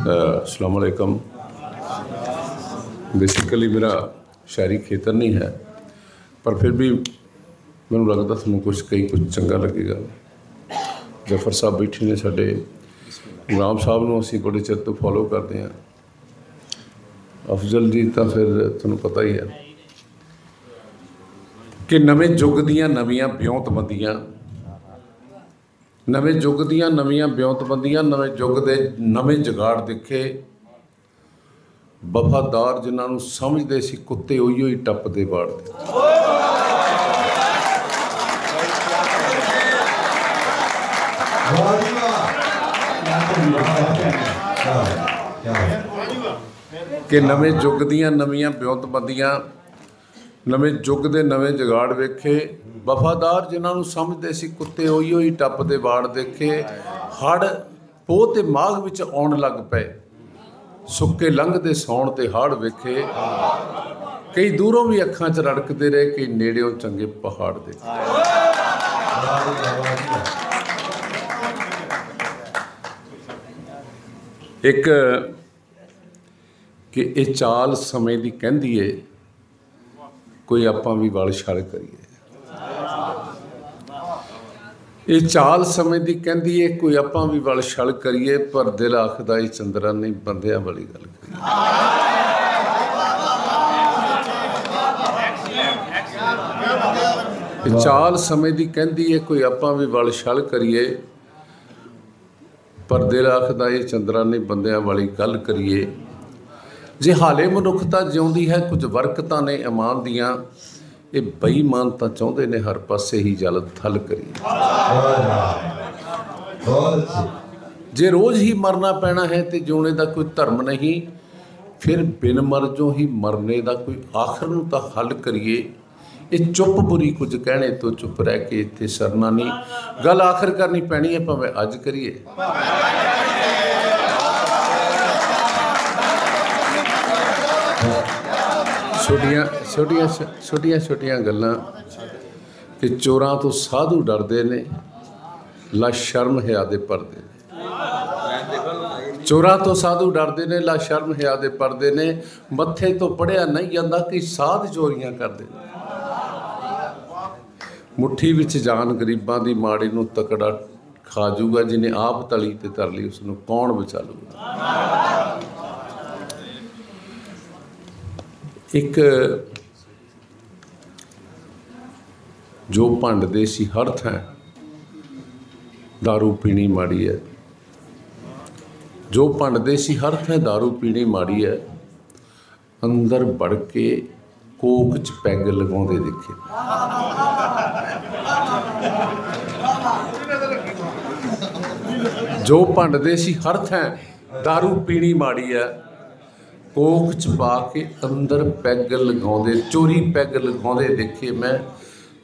अस्सलाम वालेकुम। बेसिकली मेरा शायरी खेतर नहीं है, पर फिर भी मैनूं लगदा तुहानूं कुछ चंगा लगेगा। जफर साहब बैठे ने साडे, गुलाम साहब नूं असीं बड़े चिर तो फॉलो करते हैं। अफजल जी तो फिर तुहानूं पता ही है कि नवें युग दीआं नवीआं ब्योंतबंदियां, नवें युग दीआं नवीआं ब्योंतबंदियां, नवें युग दे नवें जुगाड़ दिखे। वफादार जिन्हां नूं समझदे सी कुत्ते उही ही टप्पदे वाड़दे। कि नवें युग दीआं नवीआं ब्योंतबंदियां, नवें युग दे नवें जुगाड़ वेखे। वफादार जिन्हां नूं समझदे सी कुत्ते उही ही टप्पदे वाड़ देखे। हड़ पोह ते माघ विच आउण लग पए, सुक्के लंघदे सौण ते हाड़ वेखे। कई दूरों भी अखां च रड़कदे रहे, कई नेड़ियों चंगे पहाड़ देखे। एक कि ये चाल समय दी कहंदी है, कोई आपां भी वल छल करिए। ये चाल समय दी कहंदी है, कोई आपां भी वल छल करिए, पर दिल आखदा ये चंद्रा नहीं बंदियां वाली गल करिए। चाल समय दी कहंदी है, कोई आपां भी वल छल करिए, पर दिल आखदा ये चंद्रा नहीं बंदियां वाली गल करिए। जे हाले मनुखता जिउंदी है, कुछ बरकतां ने ईमान दियां, ये बेईमान तां चाहुंदे ने हर पासे ही जल थल करिए। जे रोज़ ही मरना पैना है ते जिउणे दा कोई धर्म नहीं, फिर बिन मरजों ही मरने दा कोई आखिर नूं तां हल करिए। ये चुप बुरी कुछ कहने तो चुप रह के इत्थे सरना नहीं, गल आखिर करनी पैनी है भावें अज करिए। छोटियां गल्लां कि चोरां तो साधु डरदे ने, ला शर्म हया दे परदे ने। चोरां तो साधु डरदे ने, ला शर्म हया दे परदे ने। मत्थे तो पढ़िया नहीं जांदा कि साध चोरियां करदे ने। मुट्ठी विच जान गरीबां दी, माड़े नूं तकड़ा खा जूगा। जिन्हें आप तली ते तर ली, उसनूं कौन बचा लूगा। एक जो भंडदे सी हर थां दारू पीनी माड़ी है, जो भंडदे सी हर थां दारू पीनी माड़ी है, अंदर वड़ के कोक च पैग लगाउंदे दिखे। जो भंडदे सी हर थां दारू पीनी माड़ी है, कोक च पा के अंदर पैग लगाउंदे, चोरी पैग लगाउंदे देखे मैं।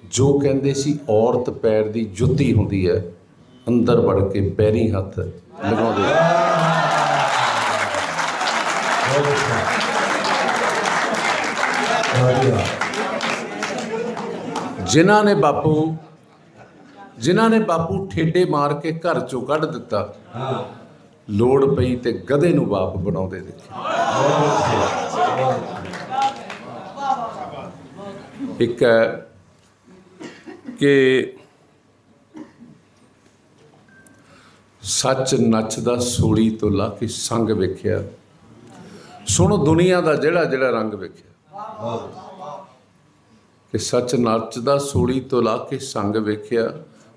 जो कहंदे सी औरत पैर दी जुत्ती हुंदी है, अंदर वड़ के पैरी हथ लगाउंदे। जिन्हां ने बापू ठेडे मार के घर चों कढ दिता, लोड़ पई ते गधे नूं बाप बनाउंदे देखे। एक है कि सच नचदा सूली तो ला के संग वेख्या। सुनो दुनिया दा जेड़ा जेड़ा रंग वेख्या, कि सच नचदा सूली तो ला के संग वेख्या।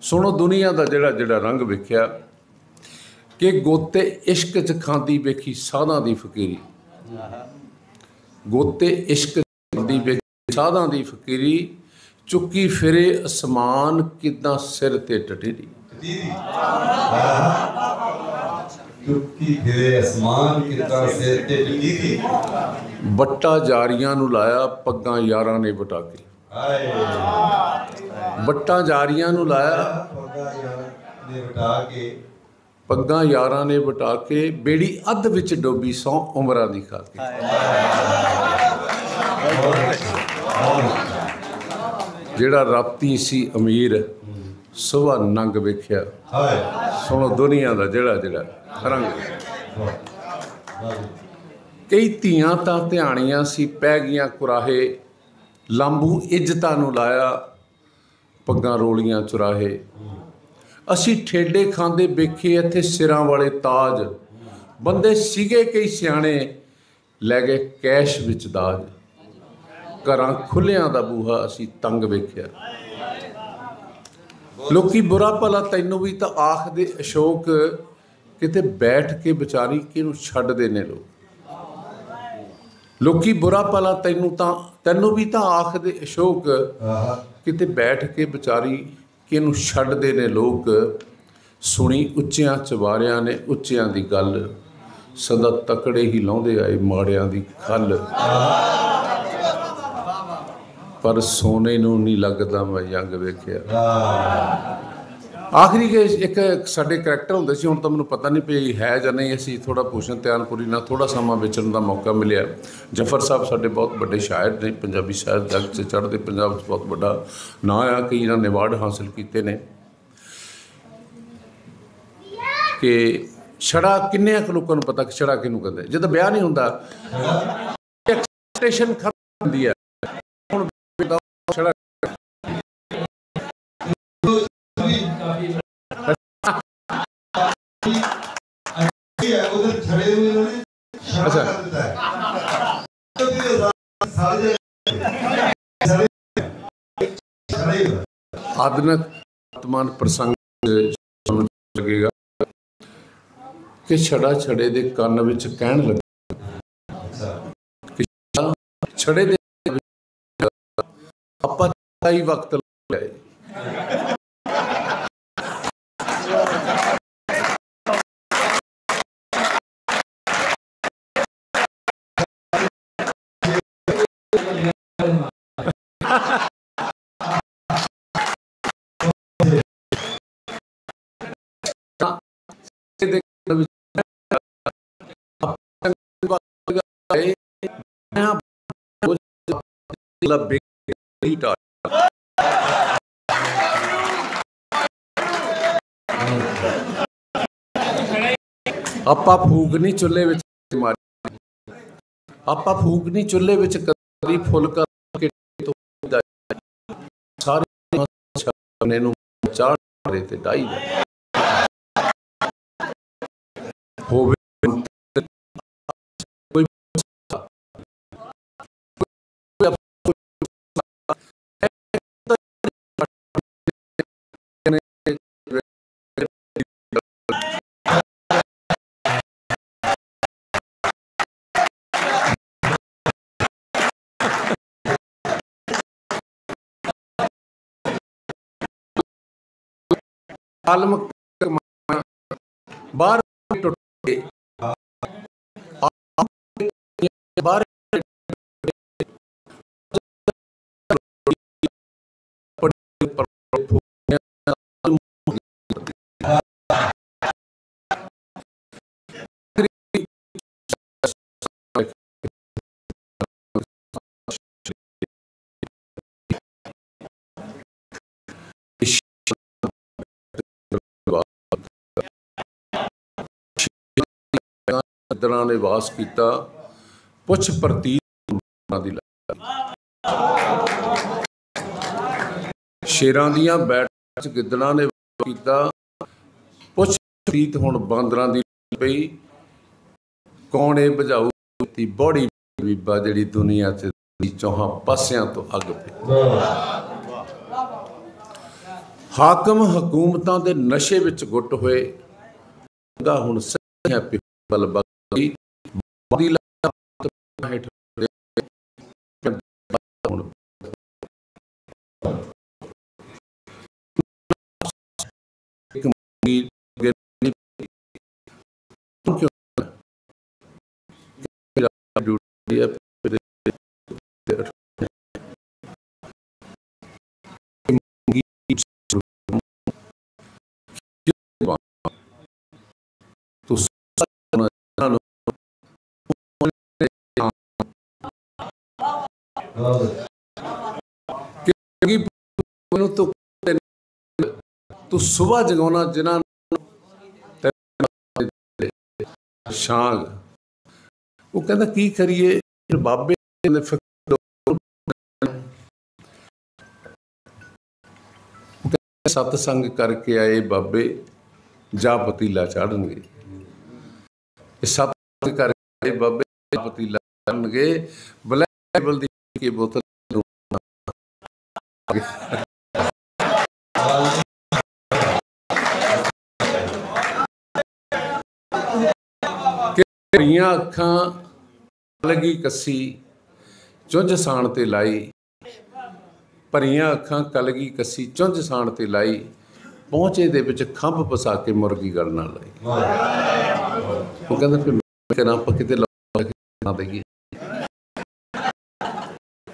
सुनो दुनिया दा जेड़ा जेड़ा रंग वेख्या, कि गोते इश्क च खांदी वेखी साधां दी फकीरी। गोते इश्क खांदी वेखी साधां दी फकीरी, चुकी फिरे असमान किदां सिर ते टटेरी। बट्टा जारियां नूं लाया, पग्गां यारां ने वटा के। बट्टा जारियां नूं लाया, पग्गां यारां ने वटा के। बेड़ी अध विच डोबी सौ उमरां दी खा के। जेड़ा राती सी अमीर, सुबह नंग वेख्या। सुनो दुनिया दा जेड़ा जेड़ा रंग। ਕਈ ਧੀਆਂ ਤਾਂ ਧਿਆਣੀਆਂ ਸੀ ਪੈ ਗਈਆਂ ਕੁਰਾਹੇ, ਲਾਂਬੂ ਇੱਜ਼ਤਾਂ ਨੂੰ ਲਾਇਆ ਪੱਗਾਂ ਰੋਲੀਆਂ ਚੁਰਾਹੇ। ਅਸੀਂ ਠੇਡੇ ਖਾਂਦੇ ਵੇਖੇ ਇੱਥੇ ਸਿਰਾਂ ਵਾਲੇ ਤਾਜ, ਬੰਦੇ ਸੀਗੇ ਕਈ ਸਿਆਣੇ ਲੈ ਗਏ ਕੈਸ਼ ਵਿੱਚ ਦਾਜ। ਘਰਾਂ ਖੁੱਲ੍ਹਿਆਂ ਦਾ ਬੂਹਾ ਅਸੀਂ ਤੰਗ ਵੇਖਿਆ। ਲੋਕੀ ਬੁਰਾ ਭਲਾ ਤੈਨੂੰ ਵੀ ਤਾਂ ਆਖਦੇ ਅਸ਼ੋਕ, ਕਿਤੇ ਬੈਠ ਕੇ ਵਿਚਾਰੀ ਕਿਹਨੂੰ ਛੱਡਦੇ ਨੇ ਲੋਕ। ਲੋਕੀ ਬੁਰਾ ਭਲਾ ਤੈਨੂੰ ਵੀ ਤਾਂ ਆਖਦੇ ਅਸ਼ੋਕ, ਕਿਤੇ ਬੈਠ ਕੇ ਵਿਚਾਰੀ ਕਿਹਨੂੰ ਛੱਡਦੇ ਨੇ ਲੋਕ। ਸੁਣੀ ਉੱਚਿਆਂ ਚਵਾਰਿਆਂ ਨੇ ਉੱਚਿਆਂ ਦੀ ਗੱਲ, ਸਦਾ ਤਕੜੇ ਹੀ ਲਾਉਂਦੇ ਆਏ ਮਾੜਿਆਂ ਦੀ ਖੱਲ। ਪਰ ਸੋਨੇ ਨੂੰ ਨਹੀਂ ਲੱਗਦਾ ਮੈਂ ਜੰਗ ਵੇਖਿਆ। ਆਖਰੀ ਕਿ ਇੱਕ ਸਾਡੇ ਕਰੈਕਟਰ ਹੁੰਦੇ ਸੀ, ਹੁਣ ਤਾਂ ਮੈਨੂੰ ਪਤਾ ਨਹੀਂ ਪਈ ਹੈ ਜਾਂ ਨਹੀਂ। ਅਸੀਂ ਥੋੜ੍ਹਾ ਭੂਸ਼ਣ ਧਿਆਨਪੁਰੀ ਨਾਲ ਥੋੜ੍ਹਾ ਸਮਾਂ ਵਿਚਰਨ ਦਾ ਮੌਕਾ ਮਿਲਿਆ। ਜਫਰ ਸਾਹਿਬ ਸਾਡੇ ਬਹੁਤ ਵੱਡੇ ਸ਼ਾਇਰ ਨੇ, ਪੰਜਾਬੀ ਸ਼ਾਇਰ ਜੱਗ 'ਚ ਚੜ੍ਹਦੇ ਪੰਜਾਬ 'ਚ ਬਹੁਤ ਵੱਡਾ ਨਾਂ ਆ। ਕਈ ਇਹਨਾਂ ਨੇ ਅਵਾਰਡ ਹਾਸਿਲ ਕੀਤੇ ਨੇ। ਕਿ ਛੜਾ ਕਿੰਨੇ ਕੁ ਲੋਕਾਂ ਨੂੰ ਪਤਾ ਕਿ ਛੜਾ ਕਿਹਨੂੰ ਕਹਿੰਦੇ? ਜਦੋਂ ਵਿਆਹ ਨਹੀਂ ਹੁੰਦਾ ਐਕਸਪੈਕਟੇਸ਼ਨ ਖਤਮ ਹੁੰਦੀ ਹੈ। ਹੁਣ ਛੜਾ ਆਧੁਨਿਕ ਵਰਤਮਾਨ ਪ੍ਰਸੰਗ ਲੱਗੇਗਾ ਕਿ ਛੜਾ ਛੜੇ ਦੇ ਕੰਨ ਵਿੱਚ ਕਹਿਣ ਲੱਗਾ ਕਿ ਛੜੇ ਦੇ ਆਪਾਂ ਕਈ ਵਕਤ ਲਏ। ਆਪਾਂ ਫੂਕ ਨਹੀਂ ਚੁੱਲ੍ਹੇ ਵਿੱਚ ਮਾਰੀ, ਆਪਾਂ ਫੂਕ ਨਹੀਂ ਚੁੱਲ੍ਹੇ ਵਿੱਚ ਕਰੀ ਫੁੱਲ ਕਰਕੇ ਸਾਰੇ ਨੂੰ ਚਾੜੇ ਤੇ ਡਾਈ ਹੋਵੇ। ਬਾਹਰ ਟੁੱਟ ਗਏ ਬਾਹਰ ਗਿੱਦੜਾਂ ਨੇ ਵਾਸ ਕੀਤਾ, ਪੁੱਛ ਪ੍ਰਤੀਤ ਦੀ ਸ਼ੇਰਾਂ ਦੀਆਂ ਬੈਠਕਾਂ 'ਚ ਗਿੱਦੜਾਂ ਨੇ ਵਾਸ ਕੀਤਾ, ਪੁੱਛ ਪ੍ਰਤੀਤ ਹੁਣ ਬਾਂਦਰਾਂ ਦੀ ਪਈ। ਕੌਣ ਇਹ ਬੁਝਾਊ ਦੀ ਬੋੜੀ ਬੀਬਾ ਜਿਹੜੀ ਦੁਨੀਆ 'ਚ ਚੌਹਾਂ ਪਾਸਿਆਂ ਤੋਂ ਅੱਗ ਪਈ। ਹਾਕਮ ਹਕੂਮਤਾਂ ਦੇ ਨਸ਼ੇ ਵਿੱਚ ਗੁੱਟ ਹੋਏ, ਹੁਣ ਸਹੀਆਂ ਪਿੱਪਲ ਬਗੀ ਤੂੰ ਸੁਬਹ ਜਗਾਉਣਾ ਜਿਨ੍ਹਾਂ ਨੂੰ ਸ਼ਾਂਗ ਉਹ ਕਹਿੰਦਾ ਕੀ ਕਰੀਏ, ਬਾਬੇ ਨੇ ਸਤਸੰਗ ਕਰਕੇ ਆਏ ਬਾਬੇ ਜਾ ਪਤੀਲਾ ਚਾੜਨਗੇ। ਸਤਸੰਗ ਕਰਕੇ ਆਏ ਬਾਬੇ ਜਾ ਪਤੀਲਾ ਚਾੜਨਗੇ। ਬਲੈਕ ਲੈਵਲ ਦੀ ਬੋਤਲ ਭਰੀਆਂ ਅੱਖਾਂ ਲੱਗੀ ਕੱਸੀ ਚੁੰਝ ਸਾਣ ਤੇ ਲਾਈ। ਭਰੀਆਂ ਅੱਖਾਂ ਕਲਗੀ ਕੱਸੀ ਚੁੰਝ ਸਾਣ ਤੇ ਲਾਈ। ਪਹੁੰਚੇ ਦੇ ਵਿੱਚ ਖੰਭ ਫਸਾ ਕੇ ਮੁਰਗੀ ਗਲ ਨਾਲ ਲਾਈ। ਉਹ ਕਹਿੰਦਾ ਫਿਰ ਮੈਂ ਕਰਾਂ ਆਪਾਂ ਕਿਤੇ ਲਾ ਦੇਈਏ।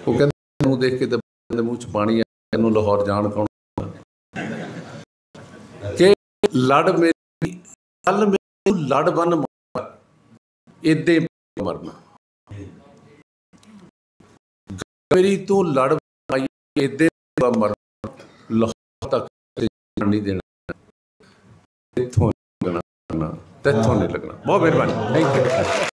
ਉਹ ਕਹਿੰਦਾ ਨੂੰ ਦੇਖ ਕੇ ਤਾਂ ਮੂੰਹ 'ਚ ਪਾਣੀ ਆ, ਇਹਨੂੰ ਲਾਹੌਰ ਜਾਣ ਕੌਣ ਕਿ ਲੜ ਮੇਰੀ ਕੱਲ ਮੈਨੂੰ ਲੜ ਬੰਨ ਏਦਾਂ ਮਰਨਾ, ਮੇਰੀ ਤੂੰ ਲੜ ਪਾਈ ਏਦਾਂ ਮਰਨਾ, ਲਾਹੌਰ ਤੱਕ ਨਹੀਂ ਦੇਣਾ, ਇੱਥੋਂ ਲੱਗਣਾ ਤੈਥੋਂ ਨਹੀਂ ਲੱਗਣਾ। ਬਹੁਤ ਮਿਹਰਬਾਨੀ, ਥੈਂਕ ਯੂ।